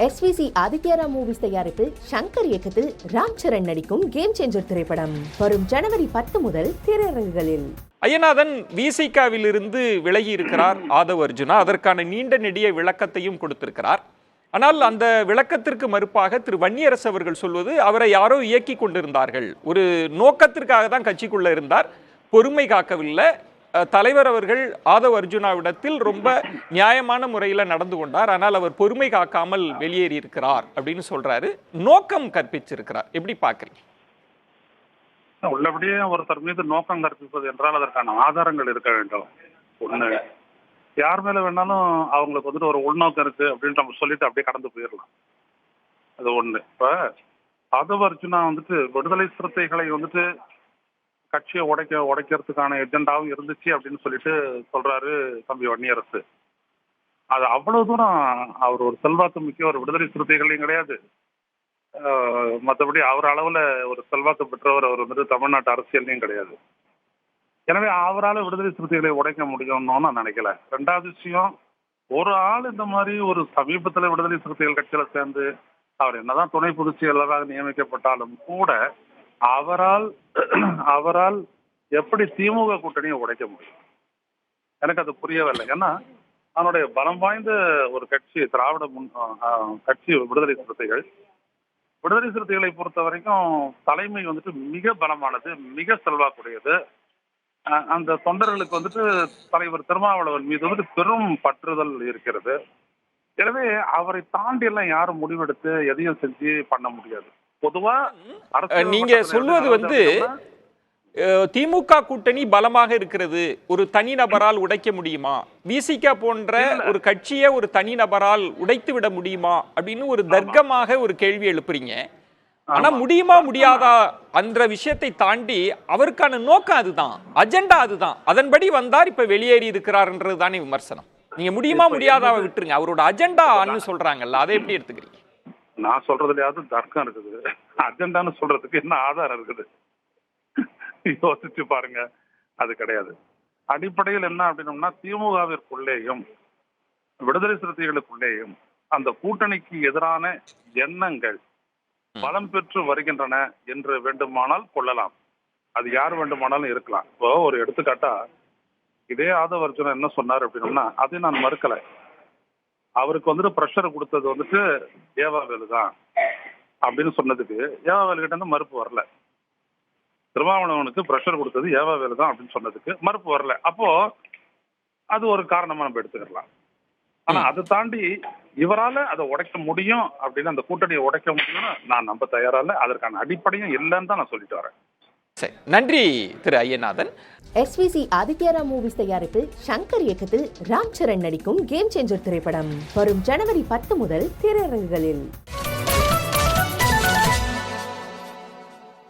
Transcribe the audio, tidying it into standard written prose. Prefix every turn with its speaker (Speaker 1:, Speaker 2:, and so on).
Speaker 1: SVC ஆதித்யரா movies தயாரிப்பில் சங்கர் இயக்கத்தில் ராம் சரண் நடிக்கும் கேம் சேஞ்சர் திரைப்படம் வரும் ஜனவரி 10 முதல் திரையரங்குகளில்.
Speaker 2: ஐயநாதன் விசிகாவிலிருந்து விலகி இருக்கிறார் ஆதவ் அர்ஜுனா. அதற்கான நீண்ட நெடிய விளக்கத்தையும் கொடுத்திருக்கிறார். ஆனால் அந்த விளக்கத்திற்கு மறுப்பாக திரு வன்னியரசு அவர்கள் சொல்வது அவரை யாரோ இயக்கி கொண்டிருந்தார்கள், ஒரு நோக்கத்திற்காக தான் கட்சிக்குள்ள இருந்தார், பொறுமை காக்கவில்லை. தலைவர் அவர்கள் ஆதவ் அர்ஜுனாவிடத்தில் ரொம்ப நியாயமான முறையில் நடந்து கொண்டார், ஆனால் அவர் பொறுமை காக்காமல் வெளியேறி இருக்கிறார் அப்படின்னு சொல்றாரு. நோக்கம் கற்பிச்சிருக்கிறார். எப்படி பார்க்குறீங்க?
Speaker 3: உள்ளபடியே ஒருத்தர் மீது நோக்கம் கற்பிப்பது என்றால் அதற்கான ஆதாரங்கள் இருக்க வேண்டும். ஒண்ணு, யார் மேல வேணாலும் அவங்களுக்கு வந்துட்டு ஒரு உள்நோக்கம் இருக்கு அப்படின்னு நம்ம சொல்லிட்டு அப்படியே கடந்து போயிடலாம். அது ஒண்ணு. இப்ப ஆதவ் அர்ஜுனா வந்துட்டு விடுதலை சிறுத்தைகளை வந்துட்டு கட்சியை உடைக்கிறதுக்கான எஜெண்டாவும் இருந்துச்சு அப்படின்னு சொல்லிட்டு சொல்றாரு தம்பி வன்னியரசு. அது அவ்வளவு தூரம் அவர் ஒரு செல்வாக்கு மிக்க ஒரு விடுதலை சிறுத்தைகளையும் கிடையாது, மற்றபடி அவர் அளவுல ஒரு செல்வாக்கு பெற்றவர் அவர் வந்துட்டு தமிழ்நாட்டு அரசியல்லையும் கிடையாது. எனவே அவரால் விடுதலை சிறுத்தைகளை உடைக்க முடியும்னு நான் நினைக்கல. ரெண்டாவது விஷயம், ஒரு ஆள் இந்த மாதிரி ஒரு சமீபத்தில் விடுதலை சிறுத்தைகள் கட்சியில சேர்ந்து அவர் என்னதான் துணை பொதுச் செயலராக நியமிக்கப்பட்டாலும் கூட அவரால் எப்படி திமுக கூட்டணியை உடைக்க முடியும்? எனக்கு அது புரியவில்லை. ஏன்னா அவனுடைய பலம் வாய்ந்த ஒரு கட்சி திராவிட கட்சி விடுதலை சிறுத்தைகளை பொறுத்த வரைக்கும் தலைமை வந்துட்டு மிக பலமானது, மிக செல்வாக்குடையது. அந்த தொண்டர்களுக்கு வந்துட்டு தலைவர் திருமாவளவன் மீது வந்துட்டு பெரும் பற்றுதல் இருக்கிறது. எனவே அவரை தாண்டி எல்லாம் யாரும் முடிவெடுத்து எதையும் செஞ்சு பண்ண முடியாது. பொதுவா
Speaker 2: நீங்க சொல்வது வந்து திமுக கூட்டணி பலமாக இருக்கிறது, ஒரு தனிநபரால் உடைக்க முடியுமா? விசிகா போன்ற ஒரு கட்சியை ஒரு தனிநபரால் உடைத்து விட முடியுமா அப்படின்னு ஒரு தர்க்கமாக ஒரு கேள்வி எழுப்புறீங்க. ஆனா முடியுமா முடியாதா அந்த விஷயத்தை தாண்டி அவருக்கான நோக்கம் அதுதான், அஜெண்டா அதுதான். அதன்படி வந்தார், இப்ப வெளியேறி இருக்கிறார்ன்றது தானே விமர்சனம். நீங்க முடியுமா முடியாதாவை விட்டுருங்க, அவரோட அஜெண்டான்னு சொல்றாங்கல்ல, அதை எப்படி எடுத்துக்கிறீங்க?
Speaker 3: நான் சொல்றதுலயாவது தர்க்கம் இருக்குது, அஜெண்டான்னு சொல்றதுக்கு என்ன ஆதாரம் இருக்குது? யோசிச்சு பாருங்க. அது கிடையாது. அடிப்படையில் என்ன அப்படின்னோம்னா, திமுகவிற்குள்ளேயும் விடுதலை சிறுத்தைகளுக்குள்ளேயும் அந்த கூட்டணிக்கு எதிரான எண்ணங்கள் பலம் பெற்று வருகின்றன என்று வேண்டுமானால் கொள்ளலாம். அது யார் வேண்டுமானாலும் இருக்கலாம். இப்போ ஒரு எடுத்துக்காட்டா, இதே ஆதவ் அர்ஜுனா என்ன சொன்னார் அப்படின்னோம்னா, அதை நான் மறுக்கலை. அவருக்கு வந்துட்டு பிரஷர் கொடுத்தது வந்துட்டு ஏவாவேலு தான் அப்படின்னு சொன்னதுக்கு ஏவாவேலு கிட்ட இருந்து மறுப்பு வரல. திருமாவளவனுக்கு பிரஷர் கொடுத்தது ஏவாவேலு தான் அப்படின்னு சொன்னதுக்கு மறுப்பு வரல. அப்போ அது ஒரு காரணமா நம்ம எடுத்துக்கலாம். ஆனா அதை தாண்டி இவரால அதை உடைக்க முடியும் அப்படின்னு, அந்த கூட்டணியை உடைக்க முடியும்னு நான் நம்ப தயாரால, அதற்கான அடிப்படையும் இல்லைன்னு தான் நான் சொல்லிட்டு வரேன்.
Speaker 2: நன்றி திரு ஐயநாதன்.
Speaker 1: SVC ஆதித்யரா மூவிஸ் தயாரிப்பில் சங்கர் இயக்கத்தில் ராம் சரண் நடிக்கும் கேம் சேஞ்சர் திரைப்படம் வரும் ஜனவரி 10 முதல் திரையரங்குகளில்.